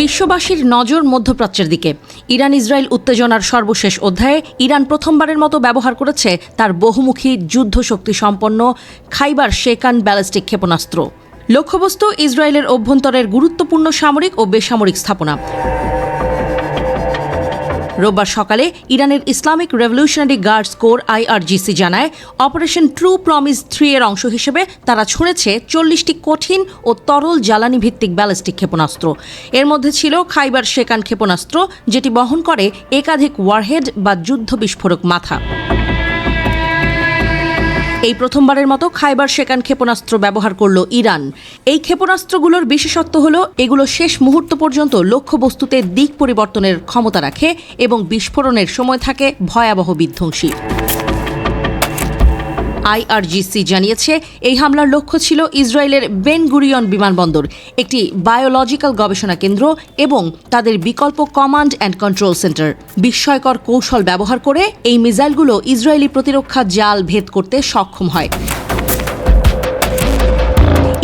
বিশ্ববাসীর নজর মধ্যপ্রাচ্যের দিকে। ইরান ইসরায়েল উত্তেজনার সর্বশেষ অধ্যায়ে ইরান প্রথমবারের মতো ব্যবহার করেছে তার বহুমুখী যুদ্ধশক্তি সম্পন্ন খাইবার শেকান ব্যালিস্টিক ক্ষেপণাস্ত্র। লক্ষ্যবস্তু ইসরায়েলের অভ্যন্তরের গুরুত্বপূর্ণ সামরিক ও বেসামরিক স্থাপনা। রোববার সকালে ইরানের Islamic revolutionary guards core IRGC জানায়, অপারেশন ট্রু প্রমিস 3 এর অংশ হিসেবে তারা ছুঁড়েছে 40টি কঠিন ও তরল জ্বালানি ভিত্তিক ব্যালিস্টিক ক্ষেপণাস্ত্র। এর মধ্যে ছিল খাইবার শেকান ক্ষেপণাস্ত্র, যেটি বহন করে একাধিক ওয়ারহেড বা যুদ্ধ বিস্ফোরক মাথা। এই প্রথমবারের মতো খাইবার শেকান ক্ষেপণাস্ত্র ব্যবহার করল ইরান। এই ক্ষেপণাস্ত্রগুলোর বিশেষত্ব হল এগুলো শেষ মুহূর্ত পর্যন্ত লক্ষ্যবস্তুতে দিক পরিবর্তনের ক্ষমতা রাখে এবং বিস্ফোরণের সময় থাকে ভয়াবহ বিধ্বংসী। IRGC জানিয়েছে, এই হামলার লক্ষ্য ছিল ইসরায়েলের বেন গুরিয়ন বিমানবন্দর, একটি বায়োলজিক্যাল গবেষণা কেন্দ্র এবং তাদের বিকল্প কমান্ড অ্যান্ড কন্ট্রোল সেন্টার। বিস্ময়কর কৌশল ব্যবহার করে এই মিসাইলগুলো ইসরায়েলি প্রতিরক্ষা জাল ভেদ করতে সক্ষম হয়।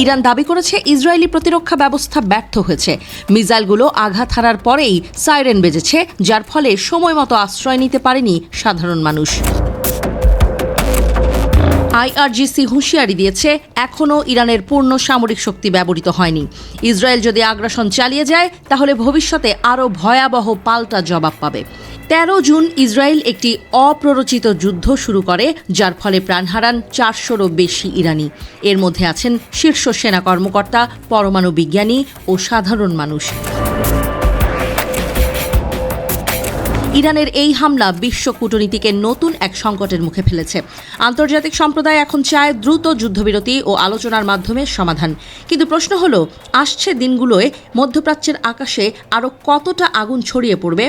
ইরান দাবি করেছে ইসরায়েলি প্রতিরক্ষা ব্যবস্থা ব্যর্থ হয়েছে। মিসাইলগুলো আঘাত হানার পরেই সাইরেন বেজেছে, যার ফলে সময়মতো আশ্রয় নিতে পারেনি সাধারণ মানুষ। IRGC হুঁশিয়ারি দিয়েছে, এখনও ইরানের পূর্ণ সামরিক শক্তি ব্যবহৃত হয়নি। ইসরায়েল যদি আগ্রাসন চালিয়ে যায়, তাহলে ভবিষ্যতে আরও ভয়াবহ পাল্টা জবাব পাবে। 13 জুন ইসরায়েল একটি অপ্ররোচিত যুদ্ধ শুরু করে, যার ফলে প্রাণ হারান 400-রও বেশি ইরানি। এর মধ্যে আছেন শীর্ষ সেনা কর্মকর্তা, পরমাণু বিজ্ঞানী ও সাধারণ মানুষ। ইরানের এই হামলা বিশ্ব কূটনীতিকে নতুন এক সংকটের মুখে ফেলেছে। আন্তর্জাতিক সম্প্রদায় এখন চায় দ্রুত যুদ্ধবিরতি ও আলোচনার মাধ্যমে সমাধান। কিন্তু প্রশ্ন হলো, আসছে দিনগুলোয় মধ্যপ্রাচ্যের আকাশে আরও কতটা আগুন ছড়িয়ে পড়বে?